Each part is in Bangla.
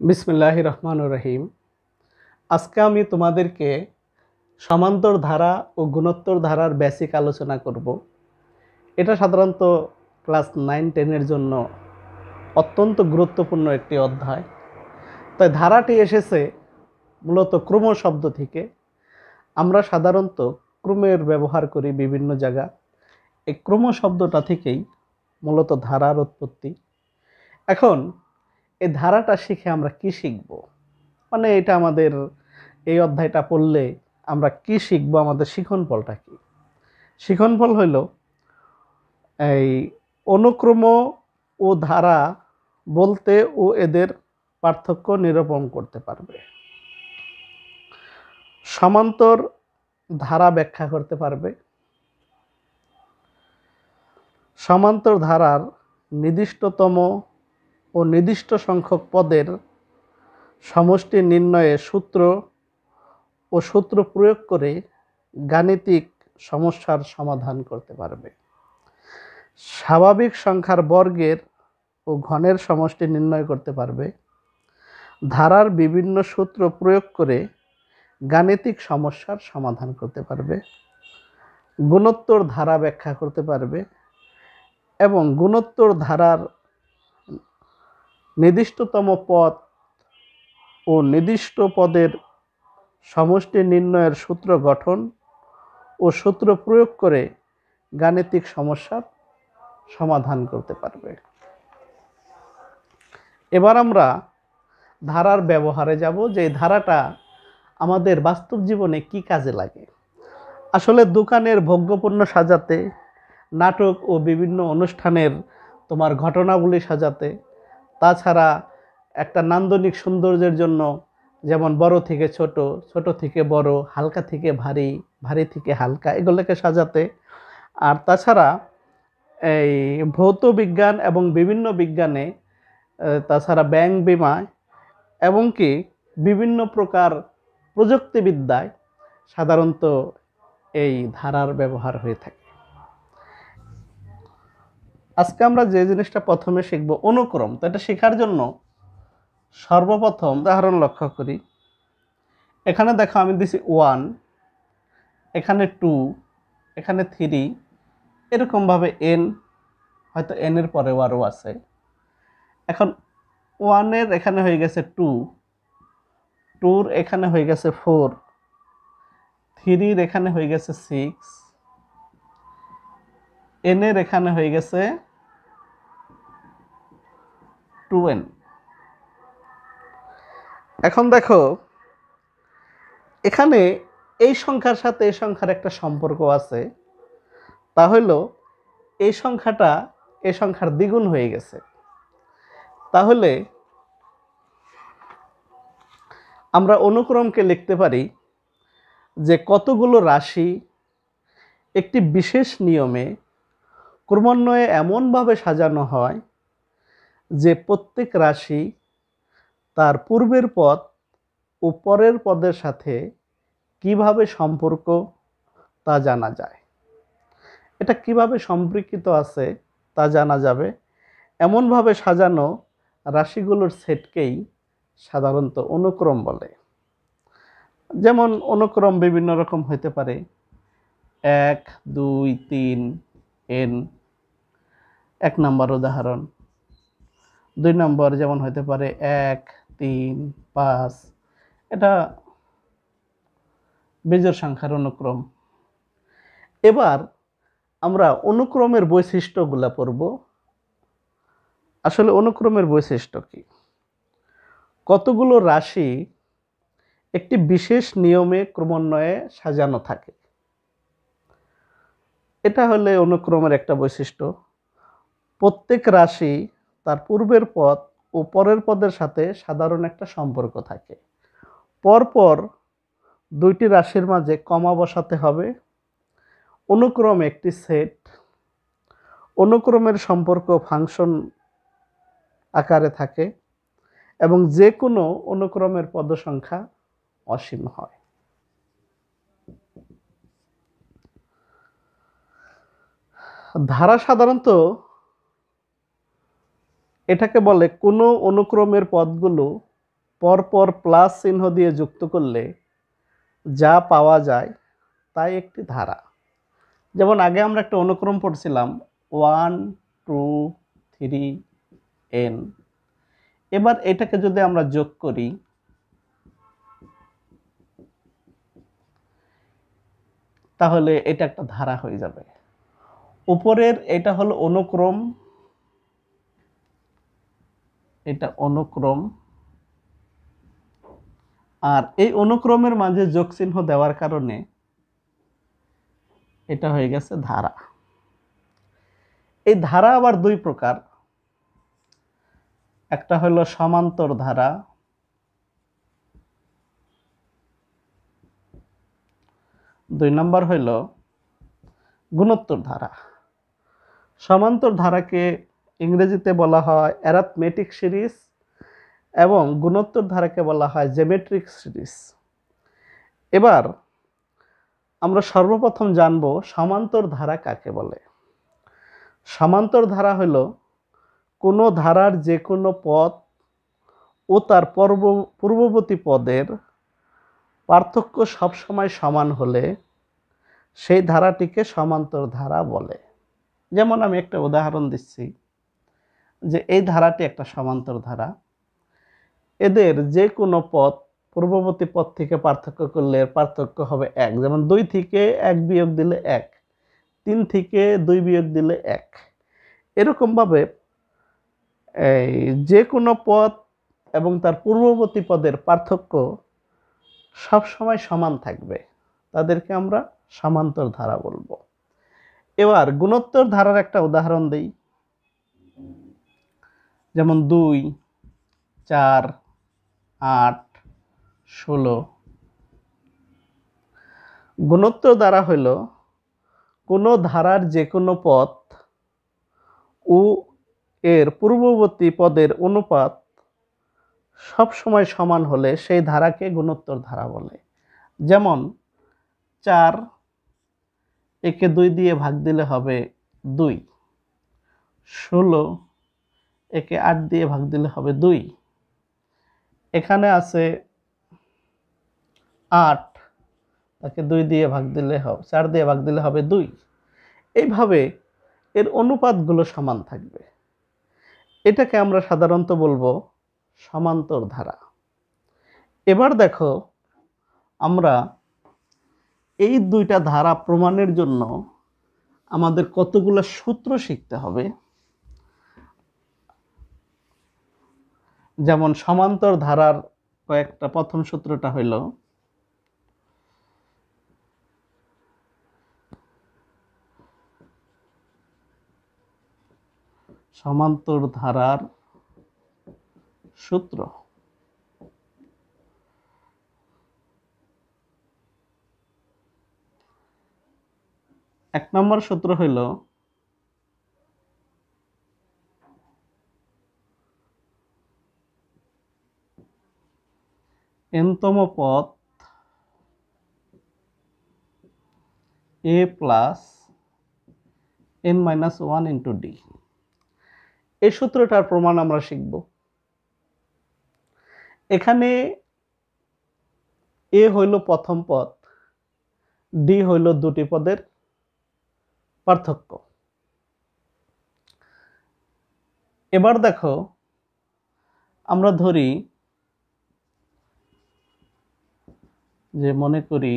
বিসমিল্লাহির রহমানির রহিম। আজকে আমি তোমাদেরকে সমান্তর ধারা ও গুণোত্তর ধারার বেসিক আলোচনা করব। এটা সাধারণত ক্লাস 9-10 জন্য অত্যন্ত গুরুত্বপূর্ণ একটি অধ্যায়। তাই ধারাটি এসেছে মূলত ক্রম শব্দ থেকে। আমরা সাধারণত ক্রমের ব্যবহার করি বিভিন্ন জায়গা। এই ক্রম শব্দটা থেকেই মূলত ধারার উৎপত্তি। এখন এই ধারাটা শিখে আমরা কি শিখব? মানে এটা আমাদের এই অধ্যায়টা পড়লে আমরা কি শিখব, আমাদের শিখনফলটা কি? শিখনফল হইল এই অনুক্রম ও ধারা বলতে ও এদের পার্থক্য নিরূপণ করতে পারবে, সমান্তর ধারা ব্যাখ্যা করতে পারবে, সমান্তর ধারার নির্দিষ্টতম ও নির্দিষ্ট সংখ্যক পদের সমষ্টি নির্ণয়ে সূত্র ও সূত্র প্রয়োগ করে গাণিতিক সমস্যার সমাধান করতে পারবে, স্বাভাবিক সংখ্যার বর্গের ও ঘনের সমষ্টি নির্ণয় করতে পারবে, ধারার বিভিন্ন সূত্র প্রয়োগ করে গাণিতিক সমস্যার সমাধান করতে পারবে, গুণোত্তর ধারা ব্যাখ্যা করতে পারবে এবং গুণোত্তর ধারার নির্দিষ্টতম পদ ও নির্দিষ্ট পদের সমষ্টি নির্ণয়ের সূত্র গঠন ও সূত্র প্রয়োগ করে গাণিতিক সমস্যার সমাধান করতে পারবে। এবার আমরা ধারার ব্যবহারে যাব, যে ধারাটা আমাদের বাস্তব জীবনে কি কাজে লাগে। আসলে দোকানের ভোগ্যপণ্য সাজাতে, নাটক ও বিভিন্ন অনুষ্ঠানের তোমার ঘটনাবলী সাজাতে, তাছাড়া একটা নান্দনিক সৌন্দর্যের জন্য, যেমন বড় থেকে ছোট, ছোট থেকে বড়, হালকা থেকে ভারী, ভারী থেকে হালকা, এগুলোকে সাজাতে, আর তাছাড়া এই ভৌত বিজ্ঞান এবং বিভিন্ন বিজ্ঞানে, তাছাড়া ব্যাংক বিমায় এবং কি বিভিন্ন প্রকার প্রযুক্তিবিদ্যায় সাধারণত এই ধারার ব্যবহার হয়ে থাকে। আজকে আমরা যে জিনিসটা প্রথমে শিখব, অনুক্রম। তো এটা শেখার জন্য সর্বপ্রথম উদাহরণ লক্ষ্য করি। এখানে দেখো আমি দিছি 1, এখানে 2, এখানে 3, এরকমভাবে n, হয়তো n এর পরেও আরও আছে। এখন 1 এর এখানে হয়ে গেছে 2, 2 এখানে হয়ে গেছে 4, 3 এখানে হয়ে গেছে 6, n এর এখানে হয়ে গেছে 2n। এখন দেখো এখানে এই সংখ্যার সাথে এই সংখ্যার একটা সম্পর্ক আছে, তা হলো এই সংখ্যাটা এই সংখ্যার দ্বিগুণ হয়ে গেছে। তাহলে আমরা অনুক্রমকে লিখতে পারি যে কতগুলো রাশি একটি বিশেষ নিয়মে ক্রমান্বয়ে এমনভাবে সাজানো হয় যে প্রত্যেক রাশি তার পূর্বের পদ ও পরের পদের সাথে কিভাবে সম্পর্ক তা জানা যায়। এটা কিভাবে সম্পর্কিত আছে তা জানা যাবে। এমনভাবে সাজানো রাশিগুলোর সেটকেই সাধারণত অনুক্রম বলে। যেমন অনুক্রম বিভিন্ন রকম হতে পারে, 1, 2, 3, n, 1 নম্বর উদাহরণ। 2 নম্বর যেমন হতে পারে 1, 3, 5, এটা বেজোড় সংখ্যার অনুক্রম। এবার আমরা অনুক্রমের বৈশিষ্ট্যগুলো পড়ব। আসলে অনুক্রমের বৈশিষ্ট্য কি? কতগুলো রাশি একটি বিশেষ নিয়মে ক্রমান্বয়ে সাজানো থাকে, এটা হলে অনুক্রমের একটা বৈশিষ্ট্য। প্রত্যেক রাশি তার পূর্বের পদ ও পরের পদের সাথে সাধারণ একটা সম্পর্ক থাকে। পরপর দুইটি রাশির মাঝে কমা বসাতে হবে। অনুক্রম একটি সেট। অনুক্রমের সম্পর্ক ফাংশন আকারে থাকে এবং যে কোনো অনুক্রমের পদ সংখ্যা অসীম হয়। ধারা সাধারণত এটাকে বলে কোনো অনুক্রমের পদগুলো পরপর প্লাস চিহ্ন দিয়ে যুক্ত করলে যা পাওয়া যায় তাই একটি ধারা। যেমন আগে আমরা একটা অনুক্রম পড়ছিলাম 1 2 3 n। এবার এটাকে যদি আমরা যোগ করি তাহলে এটা একটা ধারা হয়ে যাবে। উপরের এটা হলো অনুক্রম, এটা অনুক্রম, আর এই অনুক্রমের মাঝে যোগ চিহ্ন দেওয়ার কারণে এটা হয়ে গেছে ধারা। এই ধারা আবার দুই প্রকার, একটা হলো সমান্তর ধারা, দুই নম্বর হইল গুণোত্তর ধারা। সমান্তর ধারাকে ইংরেজিতে বলা হয় অ্যারিথমেটিক সিরিজ এবং গুণোত্তর ধারাকে বলা হয় জ্যামিতিক সিরিজ। এবার আমরা সর্বপ্রথম জানব সমান্তর ধারা কাকে বলে। সমান্তর ধারা হলো কোনো ধারার যে কোনো পদ ও তার পূর্ববর্তী পদের পার্থক্য সবসময় সমান হলে সেই ধারাটিকে সমান্তর ধারা বলে। যেমন আমি একটা উদাহরণ দিচ্ছি যে এই ধারাটি একটা সমান্তর ধারা, এদের যে কোনো পদ পূর্ববর্তী পদ থেকে পার্থক্য করলে এর পার্থক্য হবে 1। যেমন 2 থেকে 1 বিয়োগ দিলে 1, 3 থেকে 2 বিয়োগ দিলে 1। এরকমভাবে এই যে কোনো পদ এবং তার পূর্ববর্তী পদের পার্থক্য সবসময় সমান থাকবে, তাদেরকে আমরা সমান্তর ধারা বলবো। এবার গুণোত্তর ধারার একটা উদাহরণ দিই, যেমন 2 4 8 16। গুণোত্তর ধারা হইল কোনো ধারার যে কোনো পদ ও এর পূর্ববর্তী পদের অনুপাত সবসময় সমান হলে সেই ধারাকে গুণোত্তর ধারা বলে। যেমন 4 একে 2 দিয়ে ভাগ দিলে হবে 2, 16 একে 8 দিয়ে ভাগ দিলে হবে 2, এখানে আছে 8 তাকে 2 দিয়ে ভাগ দিলে হবে 4 দিয়ে ভাগ দিলে হবে 2। এইভাবে এর অনুপাতগুলো সমান থাকবে, এটাকে আমরা সাধারণত বলবো সমান্তর ধারা। এবার দেখো আমরা এই দুইটা ধারা প্রমাণের জন্য আমাদের কতগুলো সূত্র শিখতে হবে। যেমন সমান্তর ধারার কয়েকটা, প্রথম সূত্রটা হইল সমান্তর ধারার সূত্র। এক নম্বর সূত্র হইল n-তম পদ a plus n-1 into d। এই সূত্রটার প্রমাণ আমরা শিখব। এখানে a হইল প্রথম পদ, d হইল দুটি পদের পার্থক্য। এবার দেখো আমরা ধরি যে মনে করি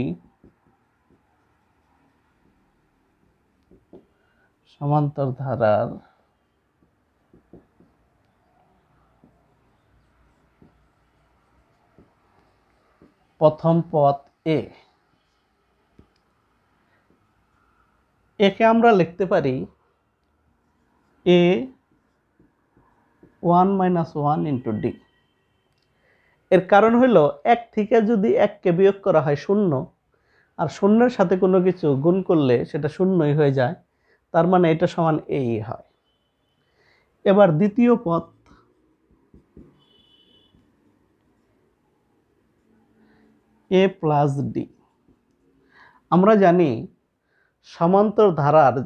সমান্তর ধারার প্রথম পদ এ, একে আমরা লিখতে পারি a 1 - 1 ইন্টু d। এর কারণ হইল 1 থেকে যদি 1কে বিয়োগ করা হয় 0, আর শূন্যের সাথে কোনো কিছু গুণ করলে সেটা শূন্যই হয়ে যায়, তার মানে এটা সমান এই হয়। এবার দ্বিতীয় পদ a প্লাস d। আমরা জানি সমান্তর ধারার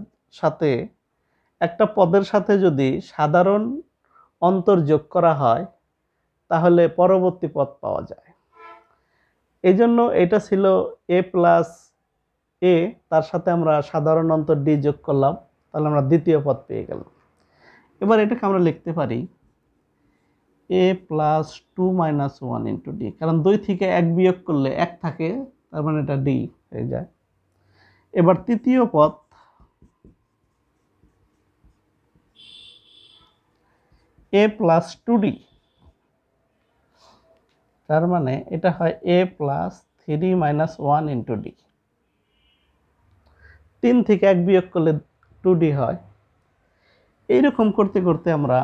সাথে একটা পদের সাথে যদি সাধারণ অন্তর যোগ করা হয় তাহলে পরবর্তী পদ পাওয়া যায়। এই জন্য এটা ছিল a প্লাস a, তার সাথে আমরা সাধারণ অন্তর d যোগ করলাম, তাহলে আমরা দ্বিতীয় পদ পেয়ে গেলাম। এবার এটাকে আমরা লিখতে পারি a plus 2 minus 1 into d, কারণ 2 থেকে 1 বিয়োগ করলে 1 থাকে, তার মানে এটা d হয়ে যায়। এবার তৃতীয় পদ a প্লাস 2d, তার মানে এটা হয় a plus 3 minus 1 into d। 3 থেকে 1 বিয়োগ করলে 2d হয়। এইরকম করতে করতে আমরা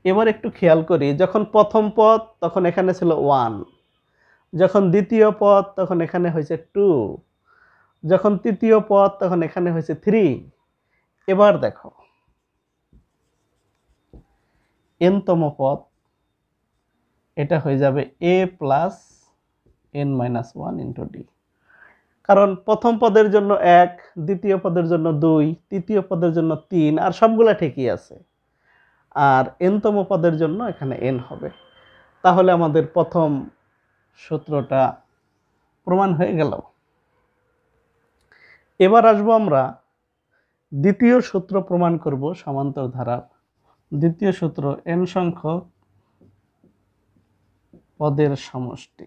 এবার একটু খেয়াল করি, যখন প্রথম পদ তখন এখানে ছিল 1, যখন দ্বিতীয় পদ তখন এখানে হয়েছে 2, যখন তৃতীয় পদ তখন এখানে হয়েছে 3। এবার দেখো n-তম পদ, এটা হয়ে যাবে a plus n minus 1 into d, কারণ প্রথম পদের জন্য 1, দ্বিতীয় পদের জন্য 2, তৃতীয় পদের জন্য 3, আর সবগুলা ঠিকই আছে। আর n-তম পদের জন্য এখানে n হবে। তাহলে আমাদের প্রথম সূত্রটা প্রমাণ হয়ে গেল। এবার আসবো আমরা দ্বিতীয় সূত্র প্রমাণ করব সমান্তর ধারার। দ্বিতীয় সূত্র n সংখ্যক পদের সমষ্টি,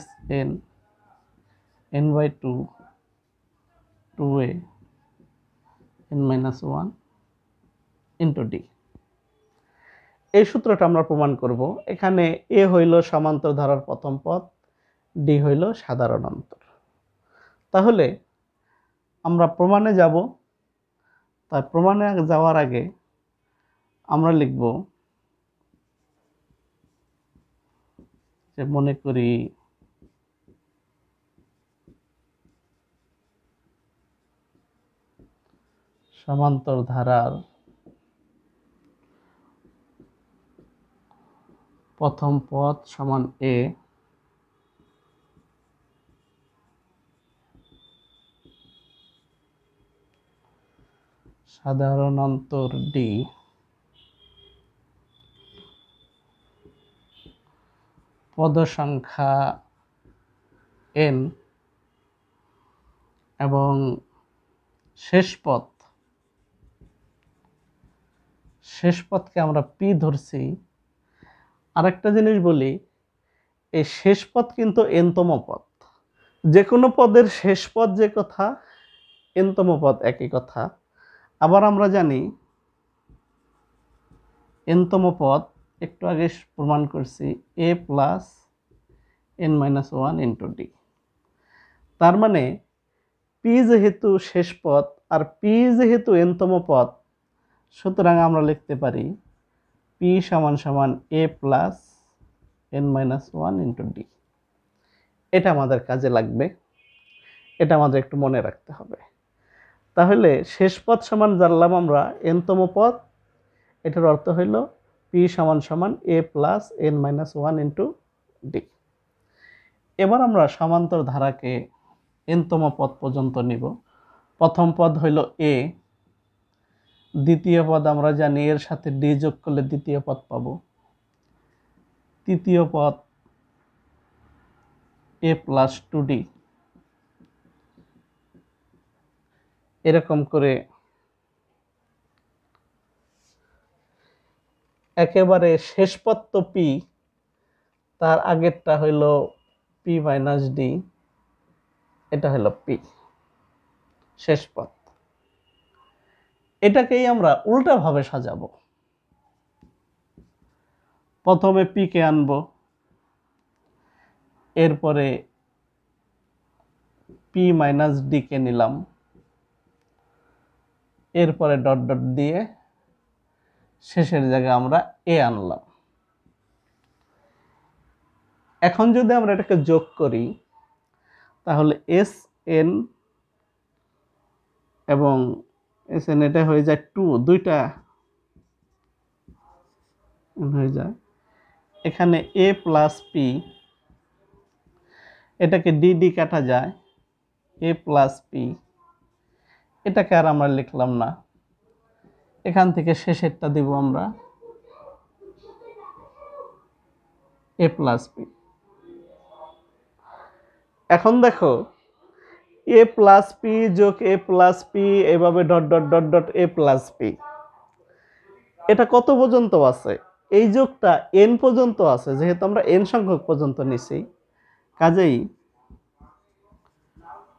Sn n/2 2a n-1 into d। এই সূত্রটা আমরা প্রমাণ করব। এখানে a হইল সমান্তর ধারার প্রথম পদ, d হইল সাধারণ অন্তর। তাহলে আমরা প্রমাণে যাব। তাই প্রমাণে যাওয়ার আগে আমরা লিখব যে মনে করি সমান্তর ধারার প্রথম পদ সমান a, সাধারণ অন্তর d, পদ সংখ্যা n, এবং শেষ পদকে আমরা p ধরছি। আরেকটা জিনিস বলি, এই শেষ পদ কিন্তু n-তম পদ। যে কোনো পদের শেষ পদ যে কথা, n-তম পদ একই কথা। আবার আমরা জানি n-তম পদ একটু আগে প্রমাণ করছি a plus n-1 into d। তার মানে p যেহেতু শেষ পদ আর p যেহেতু n-তম পদ, সুতরাং আমরা লিখতে পারি p সমান সমান a plus n-1 into d। এটা আমাদের কাজে লাগবে, এটা আমাদের একটু মনে রাখতে হবে। তাহলে শেষ পদ সমান জানলাম আমরা n-তম পদ, এটার অর্থ হইল p সমান সমান a plus n-1 into d। এবার আমরা সমান্তর ধারাকে n-তম পদ পর্যন্ত নিব। প্রথম পদ হইল a, দ্বিতীয় পদ আমরা জানি এর সাথে d যোগ করলে দ্বিতীয় পদ পাবো, তৃতীয় পদ a প্লাস 2d, এরকম করে একেবারে শেষ পদ তো p, তার আগেরটা হইল p মাইনাস d, এটা হলো p শেষ পদ। এটাকেই আমরা উল্টাভাবে সাজাবো। প্রথমে p কে আনবো, এরপরে p মাইনাস d কে নিলাম, এরপরে ডট ডট দিয়ে শেষের জায়গায় আমরা a আনলাম। এখন যদি আমরা এটাকে যোগ করি, তাহলে Sn এবং Sn এটা হয়ে যায় 2, দুইটা হয়ে যায়। এখানে a প্লাস p, এটাকে d d কাটা যায়, a প্লাস p, এটাকে আর আমরা লিখলাম না, এখান থেকে শেষেরটা দিব আমরা a প্লাস বি। এখন দেখো a প্লাস পি যোগ a প্লাস পি এভাবে dot dot dot dot a plus P, এটা কত পর্যন্ত আছে? এই যোগটা n পর্যন্ত আছে, যেহেতু আমরা n সংখ্যক পর্যন্ত নিছি, কাজেই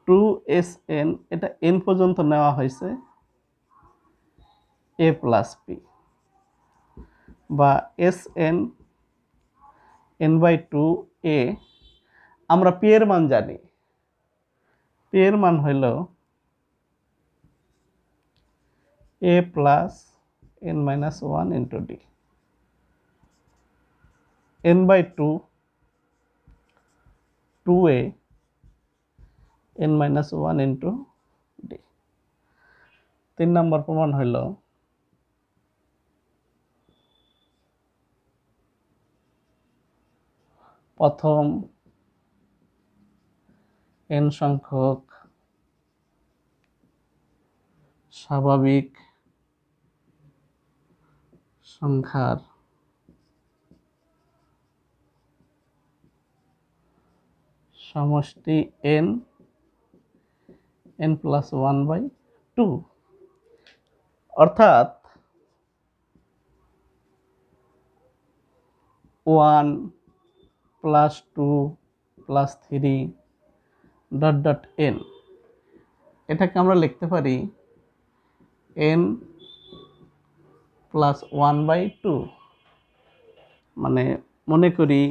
2sn এটা n পর্যন্ত নেওয়া হয়েছে a প্লাস পি, বা sn n/2a। আমরা p এর মান জানি, p এর মান হইল a plus n-1 into d, n/2 2a n-1 into d। 3 নম্বর প্রমাণ হইল প্রথম n সংখ্যক স্বাভাবিক সংখ্যার সমষ্টি n+1/2, অর্থাৎ 1 + 2 + 3 ডট ডট n, এটাকে আমরা লিখতে পারি n+1/2। মানে মনে করি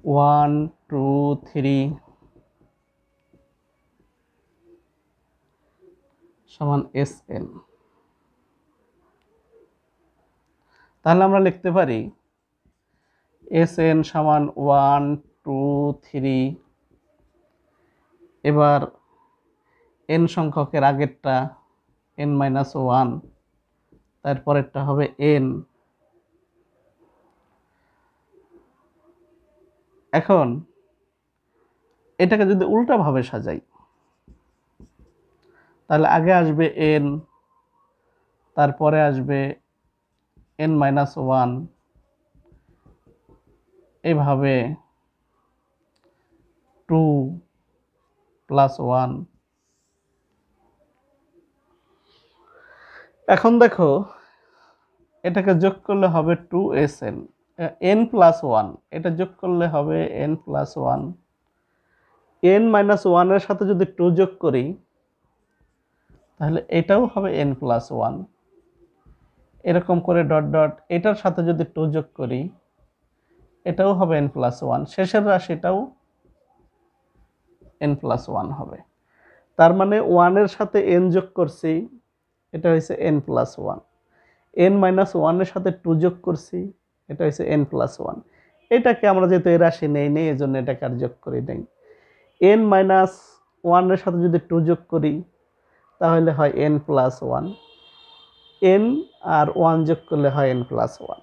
1 2 3 সমান sn, তাহলে আমরা লিখতে পারি sn সমান 1 2 3, এবার n সংখ্যকের আগেরটা n-1, তারপরেরটা হবে n। এখন এটাকে যদি উল্টাভাবে সাজাই, তাহলে আগে আসবে n, তারপরে আসবে n-1, এভাবে 2 + 1। এখন দেখো এটাকে যোগ করলে হবে 2sn, n+1, এটা যোগ করলে হবে n+1, n-1 এর সাথে যদি 2 যোগ করি তাহলে এটাও হবে n+1, এরকম করে ডট ডট, এটার সাথে যদি 2 যোগ করি এটাও হবে n+1, শেষের রাশিটাও n+1 হবে। তার মানে 1 এর সাথে n যোগ করছি, এটা হয়েছে n+1, n-1 এর সাথে 2 যোগ করছি, এটা হয়েছে n+1। এটাকে আমরা যেহেতু এই রাশি নেই এই জন্য এটাকে আর যোগ করি নাই। n-1 এর সাথে যদি 2 যোগ করি তাহলে হয় n+1, n আর 1 যোগ করলে হয় n+1।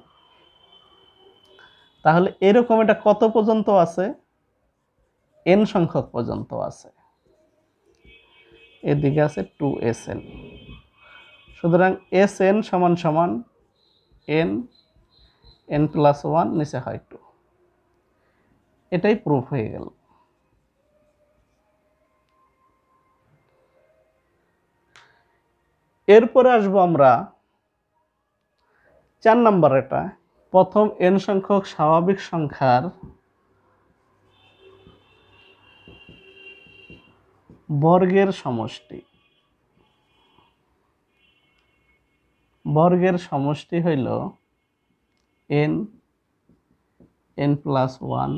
তাহলে এরকম এটা কত পর্যন্ত আছে? n সংখ্যক পর্যন্ত আছে, এদিকে আছে 2sn। সুতরাং sn সমান সমান n, n+1 নিচে হয় 2, এটাই প্রুফ হয়ে গেল। এরপরে আসবো আমরা 4 নম্বর, এটা প্রথম n সংখ্যক স্বাভাবিক সংখ্যার বর্গের সমষ্টি। বর্গের সমষ্টি হইল n, n+1,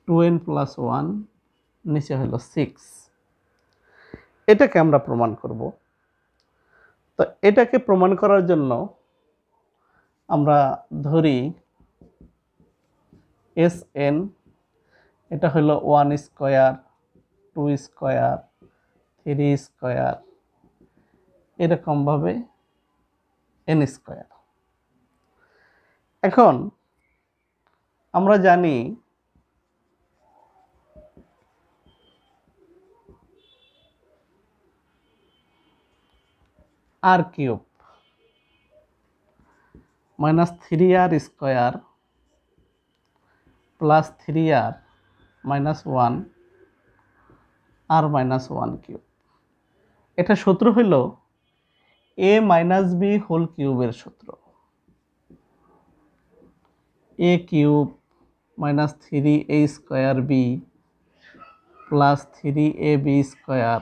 2n+1, নিচে হইল 6। এটাকে আমরা প্রমাণ করব। তো এটাকে প্রমাণ করার জন্য আমরা ধরি sn, এটা হলো 1 স্কয়ার, 2 স্কয়ার, 3 স্কয়ার, এরকমভাবে n স্কয়ার। এখন আমরা জানি r cube minus 3r square plus 3r minus 1 r minus 1 cube. এটা সূত্র হইল a মাইনাস বি হোল কিউবের সূত্র। a cube minus 3a square b plus 3ab square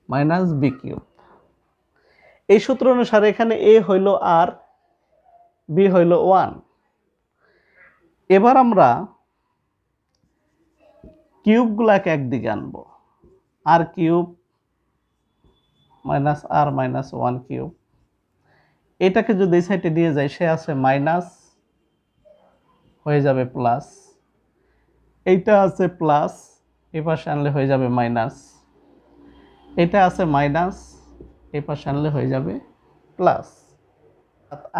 minus b cube. এই সূত্র অনুসারে এখানে a হইল আর, b হইল 1। এবার আমরা কিউবগুলাকে একদিকে আনবো, আর কিউব মাইনাস আর মাইনাস 1 কিউব। এটাকে যদি এই সাইডে নিয়ে যাই, সে আছে মাইনাস হয়ে যাবে প্লাস, এইটা আছে প্লাস এই পাশে আনলে হয়ে যাবে মাইনাস, এটা আছে মাইনাস এই পাশে আনলে হয়ে যাবে প্লাস।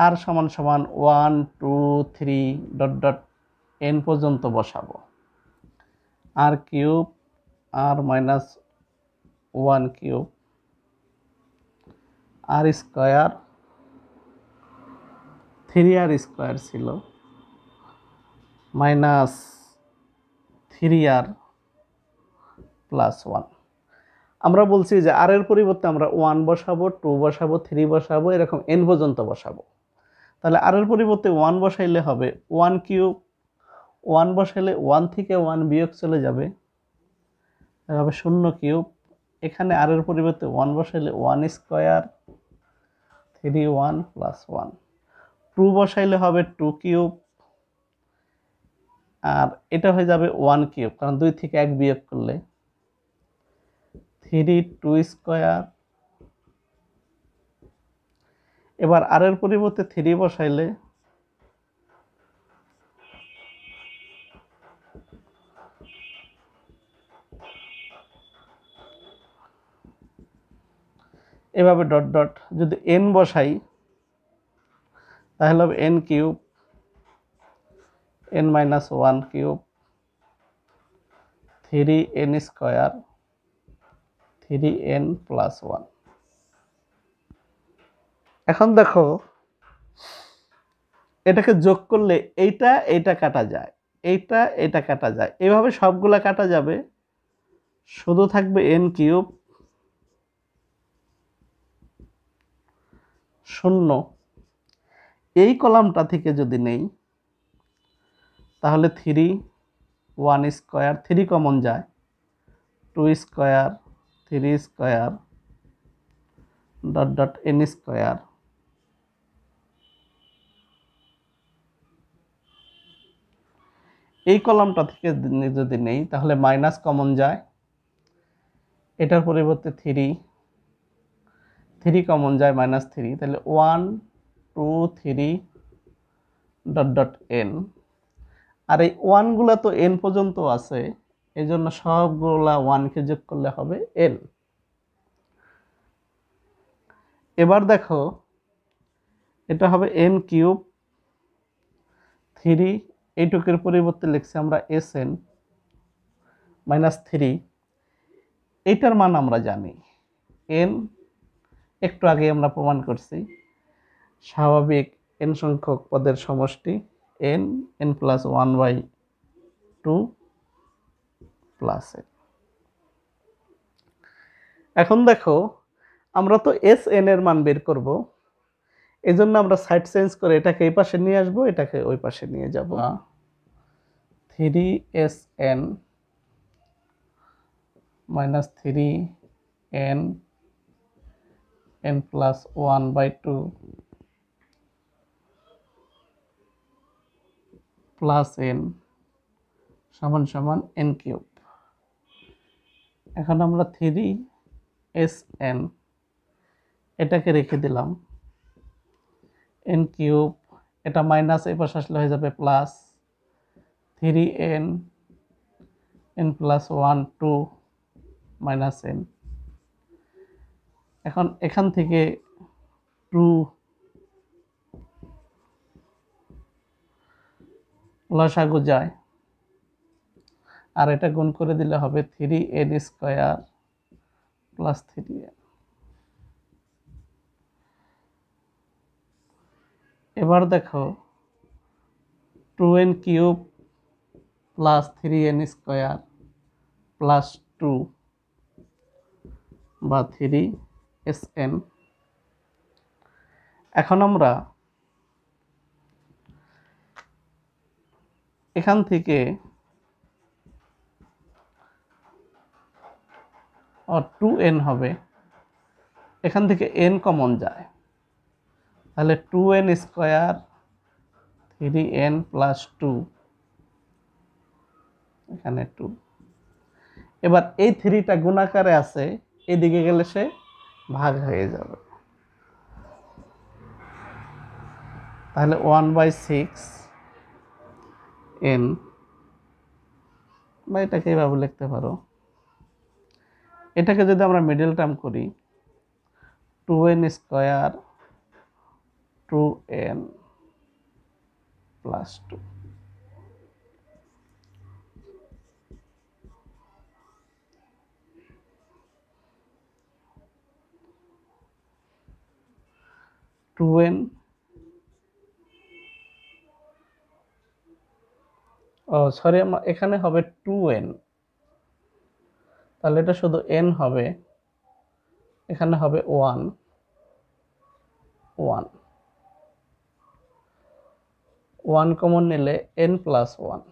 আর সমান সমান 1 2 3 ডট ডট n পর্যন্ত বসাবো। আর কিউব আর মাইনাস 1 কিউব আর স্কোয়ার 3r স্কোয়ার ছিল মাইনাস 3r প্লাস 1। আমরা বলছি যে আর এর পরিবর্তে আমরা 1 বসাবো, 2 বসাবো, 3 বসাবো, এরকম n পর্যন্ত বসাবো। তাহলে আর এর পরিবর্তে 1 বসাইলে হবে 1 কিউব, 1 বসাইলে 1 থেকে 1 বিয়োগ চলে যাবে, হবে 0 কিউব। এখানে আর এর পরিবর্তে 1 বসাইলে 1 স্কোয়ার 3 1 প্লাস 1। 2 বসাইলে হবে 2 কিউব, আর এটা হয়ে যাবে 1 কিউব, কারণ 2 থেকে 1 বিয়োগ করলে 3 2 স্কোয়ার। এবার আর এর পরিবর্তে 3 বসাইলে এভাবে ডট ডট, যদি n বসাই তাহলে হবে n cube n minus 1 cube 3n square 3n plus 1। এখন দেখো এটাকে যোগ করলে এইটা এইটা কাটা যায়, এইটা এটা কাটা যায়, এভাবে সবগুলা কাটা যাবে, শুধু থাকবে n কিউব 0। এই কলামটা থেকে যদি নেই তাহলে 3 1 স্কোয়ার, 3 কমন যায়, 2 square 3 square dot dot n square. এই কলামটা থেকে যদি নেই তাহলে মাইনাস কমন যায়, এটার পরিবর্তে 3 কমন যায় মাইনাস 3, তাহলে 1 2 3 ডট ডট n। আর এই 1 গুলা তো n পর্যন্ত আছে, এই জন্য সবগুলা 1কে যোগ করলে হবে n। এবার দেখো এটা হবে n কিউব 3, এইটুকের পরিবর্তে লিখছি আমরা sn মাইনাস 3। এইটার মান আমরা জানি n, একটু আগে আমরা প্রমাণ করছি স্বাভাবিক n সংখ্যক পদের সমষ্টি n n plus 1/2 plus n। এখন দেখো আমরা তো sn এর মান বের করব, এজন্য আমরা সাইড চেঞ্জ করে এটাকে এই পাশে নিয়ে আসবো, এটাকে ওই পাশে নিয়ে যাব। 3sn minus 3n n plus 1/2 plus n সমান সমান n কিউব। এখন আমরা 3sn এটাকে রেখে দিলাম, n কিউব, এটা মাইনাস এই পাশে আসলে হয়ে যাবে plus 3n n plus 1 2 minus n। এখন এখান থেকে 2 লসাগু যায়, আর এটা গুণ করে দিলে হবে 3n স্কয়ার প্লাস 3n। এবার দেখো 2n cube plus 3n square plus 2 বা 3sn। এখন আমরা এখান থেকে 2n হবে, এখান থেকে n কমন যায়, তাহলে 2n স্কয়ার 3n প্লাস 2, এখানে 2। এবার এই 3টা গুণাকারে আছে, এদিকে গেলে সে ভাগ হয়ে যাবে, তাহলে 1/6n, বা এটাকে এইভাবে লিখতে পারো। এটাকে যদি আমরা মিডল টার্ম করি 2n square 2n plus 2, sorry, এখানে হবে 2n, তাহলে এটা শুধু n হবে, এখানে হবে 1 1 1 কমন নিলে n প্লাস 1,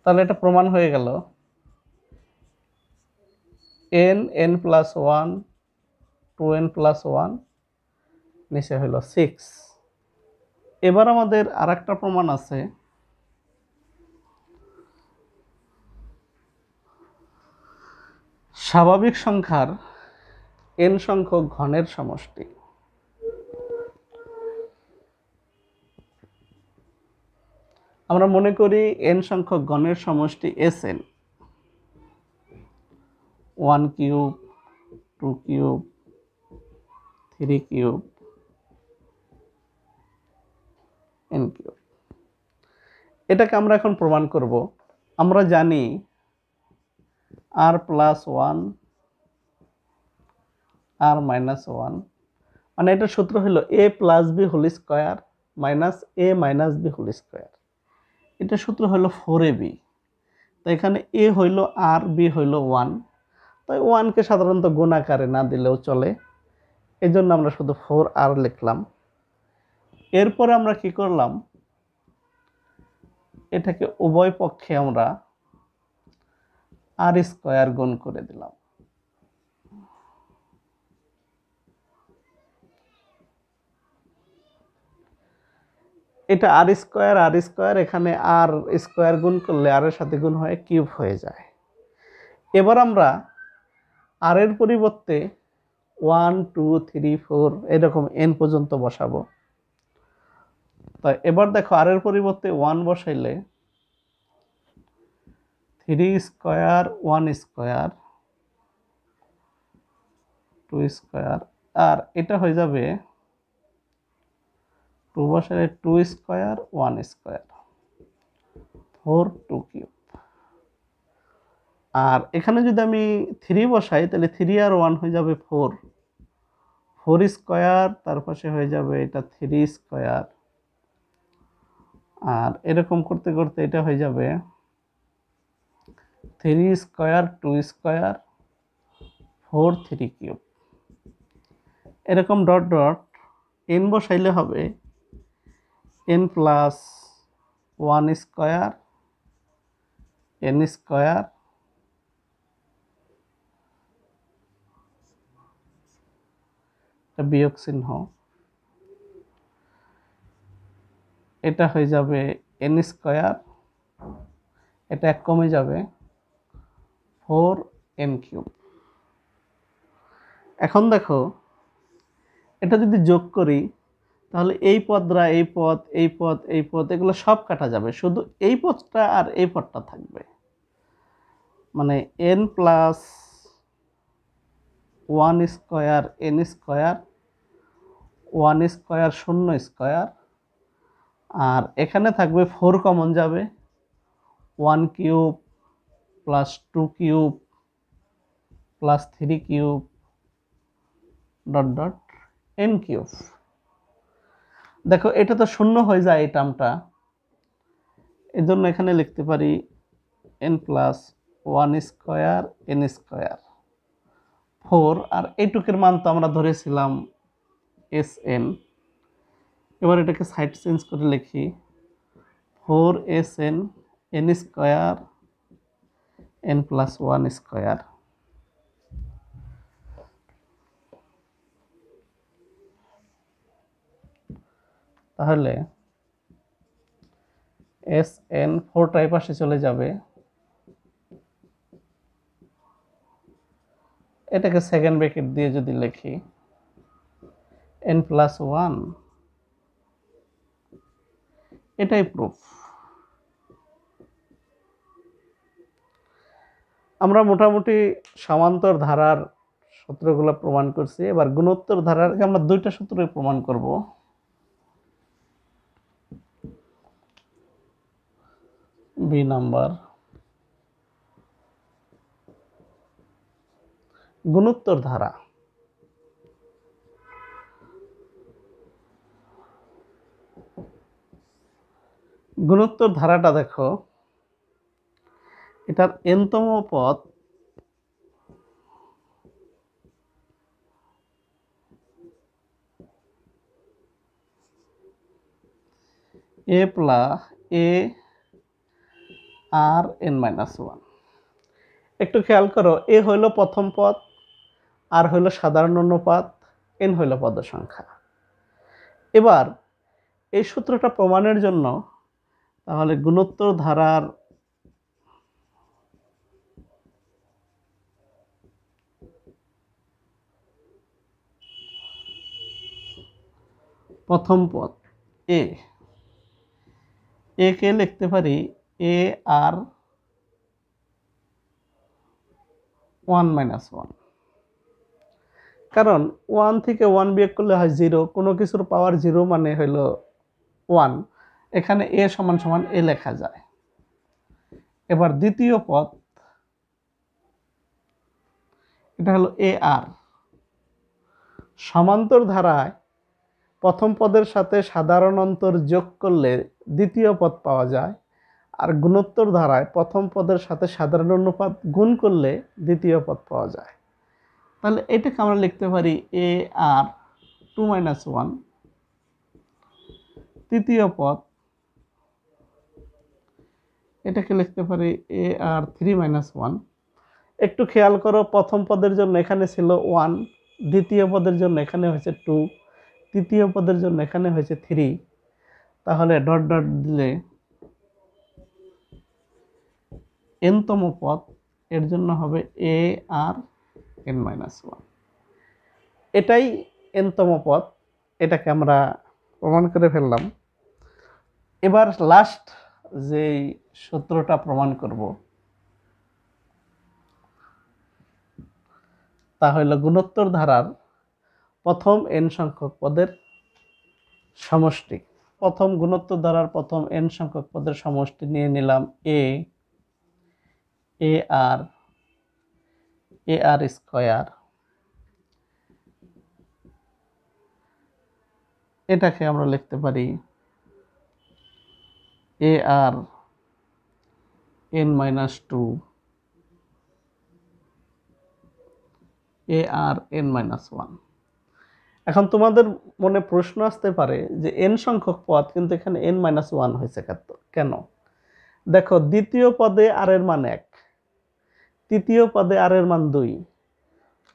তাহলে এটা প্রমাণ হয়ে গেল n প্লাস 1 2n প্লাস 1 নিচে হলো 6। এবার আমাদের আরেকটা প্রমাণ আছে, স্বাভাবিক সংখ্যার n সংখ্যক ঘনের সমষ্টি। আমরা মনে করি n সংখ্যক ঘনের সমষ্টি Sn, 1 cube 2 cube 3 cube n cube. এটাকে আমরা এখন প্রমাণ করব। আমরা জানি r প্লাস 1 r মাইনাস 1, মানে এটার সূত্র হলো a plus b whole square minus a minus b whole square. এটার সূত্র হলো 4ab। তো এখানে a হইল r, b হইল 1, তাই 1কে সাধারণত গুণ আকারে না দিলেও চলে, এই জন্য আমরা শুধু 4r লিখলাম। এরপরে আমরা কি করলাম, এটাকে উভয় পক্ষে আমরা r স্কয়ার গুণ করে দিলাম। এটা r স্কয়ার, এখানে r স্কয়ার গুণ করলে r এর সাথে গুণ হয়ে কিউব হয়ে যায়। এবার আমরা r এর পরিবর্তে 1 2 3 4 এরকম n পর্যন্ত বসাবো। তাই এবার দেখো r এর পরিবর্তে 1 বসাইলে 3 স্কয়ার 1 স্কয়ার 2 স্কয়ার, আর এটা হয়ে যাবে 2 বসাইলে 2 স্কয়ার 1 স্কয়ার 4 2 কিউব। আর এখানে যদি আমি 3 বসাই তাহলে 3 আর 1 হয়ে যাবে 4 4 স্কয়ার, তার পাশে হয়ে যাবে এটা 3 স্কয়ার, আর এরকম করতে করতে এটা হয়ে যাবে 3 স্কয়ার 2 স্কয়ার 4 3 কিউব। এরকম ডট ডট n বসাইলে হবে n plus 1 square n square বিয়োগ চিহ্ন, এটা হয়ে যাবে n স্কয়ার, এটা এক কমে যাবে 4n কিউব। এখন দেখো এটা যদি যোগ করি তাহলে এই পদরা এই পদ এই পদ এই পদ এগুলো সব কাটা যাবে, শুধু এই পদটা আর এই পদটা থাকবে, মানে n plus 1 square n square one square শূন্য স্কোয়ার, আর এখানে থাকবে 4 কমন যাবে, 1 cube plus 2 cube plus 3 cube dot dot n cube. দেখো এটা তো শূন্য হয়ে যায় এই টার্মটা, এই জন্য এখানে লিখতে পারি n plus 1 square n square 4, আর এইটুকের মান তো আমরা ধরেছিলাম Sn। এবার এটাকে সাইড চেঞ্জ করে লিখি 4Sn n square n plus 1 square. তাহলে Sn 4টা এই পাশে চলে যাবে, এটাকে সেকেন্ড ব্র্যাকেট দিয়ে যদি লিখি n প্লাস 1, এটাই প্রুফ। আমরা মোটামুটি সমান্তর ধারার সূত্রগুলো প্রমাণ করছি। এবার গুণোত্তর ধারার আমরা দুইটা সূত্রই প্রমাণ করব। বি নাম্বার, গুণোত্তর ধারা। গুণোত্তর ধারাটা দেখো, এটার n-তম পদ a plus a R n-1। একটু খেয়াল করো, a হইল প্রথম পদ, আর হইল সাধারণ অনুপাত, n হইল পদ সংখ্যা। এবার এই সূত্রটা প্রমাণের জন্য তাহলে গুণোত্তর ধারার প্রথম পদ a, কে লিখতে পারি a আর 1-1, কারণ 1 থেকে 1 বিয়োগ করলে হয় 0, কোনো কিছুর পাওয়ার 0 মানে হইল 1, এখানে a সমান সমান a লেখা যায়। এবার দ্বিতীয় পদ, এটা হলো a আর। সমান্তর ধারায় প্রথম পদের সাথে সাধারণ অন্তর যোগ করলে দ্বিতীয় পদ পাওয়া যায়, আর গুণোত্তর ধারায় প্রথম পদের সাথে সাধারণ অনুপাত গুণ করলে দ্বিতীয় পদ পাওয়া যায়। তাহলে এটাকে আমরা লিখতে পারি a আর 2-1, তৃতীয় পদ এটাকে লিখতে পারি a আর 3-1। একটু খেয়াল করো, প্রথম পদের জন্য এখানে ছিল 1, দ্বিতীয় পদের জন্য এখানে হয়েছে 2, তৃতীয় পদের জন্য এখানে হয়েছে 3, তাহলে ডট ডট দিলে n-তম পদ এর জন্য হবে a আর n-1। এটাই n-তম পদ, এটাকে আমরা প্রমাণ করে ফেললাম। এবার লাস্ট যেই সূত্রটা প্রমাণ করব তা হইল গুণোত্তর ধারার প্রথম n সংখ্যক পদের সমষ্টি। প্রথম গুণোত্তর ধারার প্রথম n সংখ্যক পদের সমষ্টি নিয়ে নিলাম a আর স্কয়ার, এটাকে আমরা লিখতে পারি a R n-2, a R n-1। এখন তোমাদের মনে প্রশ্ন আসতে পারে যে n সংখ্যক পদ কিন্তু এখানে n-1 হয়েছে কেন? দেখো, দ্বিতীয় পদে আর এর মান 1, তৃতীয় পদে আর এর মান 2,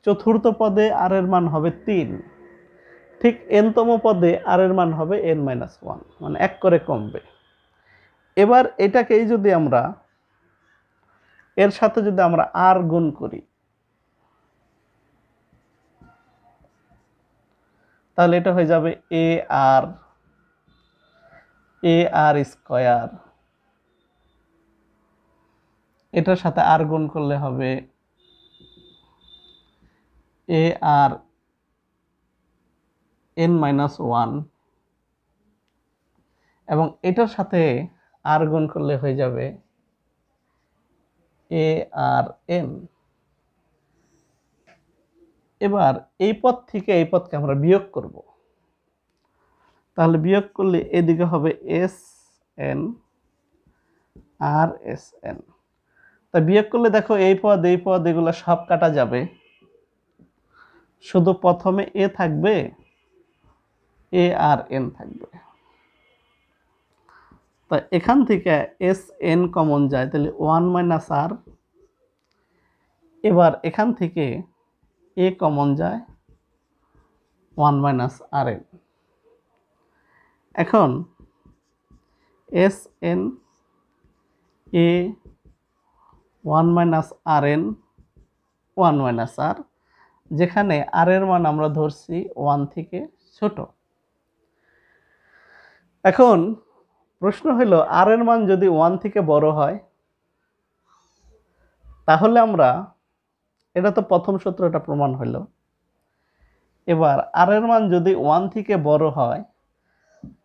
চতুর্থ পদে আর এর মান হবে 3, ঠিক n-তম পদে আর এর মান হবে n-1, মানে 1 করে কমবে। এবার এটাকেই যদি আমরা এর সাথে যদি আমরা আর গুণ করি, তাহলে এটা হয়ে যাবে a আর স্কয়ার, এটার সাথে আর গুণ করলে হবে a আর n মাইনাস ওয়ান, এবং এটার সাথে আর গুণ করলে হয়ে যাবে এ আর এন। এবার এই পদ থেকে এই পদকে আমরা বিয়োগ করব, তাহলে বিয়োগ করলে এদিকে হবে এস এন আর এস এন। তা বিয়োগ করলে দেখো এই পদ এগুলো সব কাটা যাবে, শুধু প্রথমে এ থাকবে, এ আর এন থাকবে। তা এখান থেকে এস এন কমন যায়, তাহলে ওয়ান মাইনাস আর। এবার এখান থেকে এ কমন যায়, ওয়ান মাইনাস আর এন। এখন S n a one minus r n one minus r, যেখানে আর এর মান আমরা ধরছি ওয়ান থেকে ছোট। এখন প্রশ্ন হলো আর এর মান যদি ওয়ান থেকে বড় হয়, তাহলে আমরা, এটা তো প্রথম সূত্রটা প্রমাণ হলো। এবার আর এর মান যদি ওয়ান থেকে বড় হয়,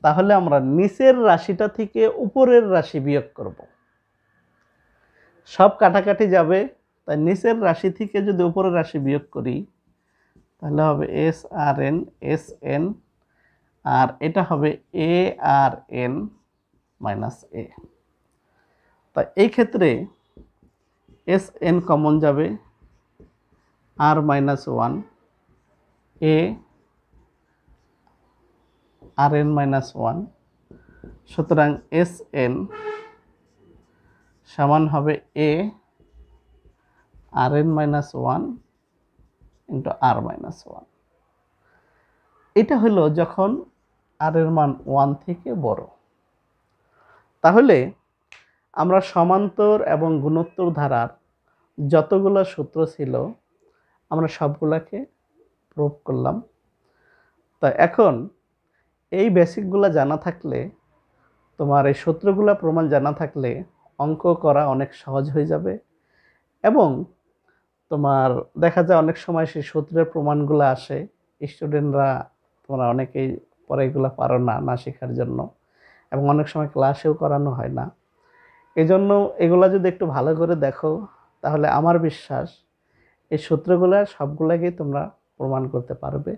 তাহলে আমরা নিচের রাশিটা থেকে উপরের রাশি বিয়োগ করব। সব কাটাকাটি যাবে, তাই নিচের রাশি থেকে যদি উপরের রাশি বিয়োগ করি, তাহলে হবে এস আর এন এস এন, আর এটা হবে এ আর এন মাইনাস এ। তাই এই ক্ষেত্রে এস এন কমন যাবে, আর মাইনাস ওয়ান, এ আর এন মাইনাস ওয়ান। সুতরাং এস এন সমান হবে এ আর এন মাইনাস ওয়ান ইন্টু আর মাইনাস ওয়ান। এটা হলো যখন আর এর মান ওয়ান থেকে বড়। তাহলে আমরা সমান্তর এবং গুণোত্তর ধারার যতগুলো সূত্র ছিল আমরা সবগুলাকে প্রুভ করলাম। তা এখন এই বেসিকগুলো জানা থাকলে, তোমার এই সূত্রগুলো প্রমাণ জানা থাকলে অঙ্ক করা অনেক সহজ হয়ে যাবে, এবং তোমার দেখা যায় অনেক সময় সেই সূত্রের প্রমাণগুলো আসে, স্টুডেন্টরা তোমরা অনেকেই পরে এগুলো পারো না শেখার জন্য, এবং অনেক সময় ক্লাসেও করানো হয় না। এই জন্য এগুলা যদি একটু ভালো করে দেখো, তাহলে আমার বিশ্বাস এই সূত্রগুলো সবগুলোকেই তোমরা প্রমাণ করতে পারবে।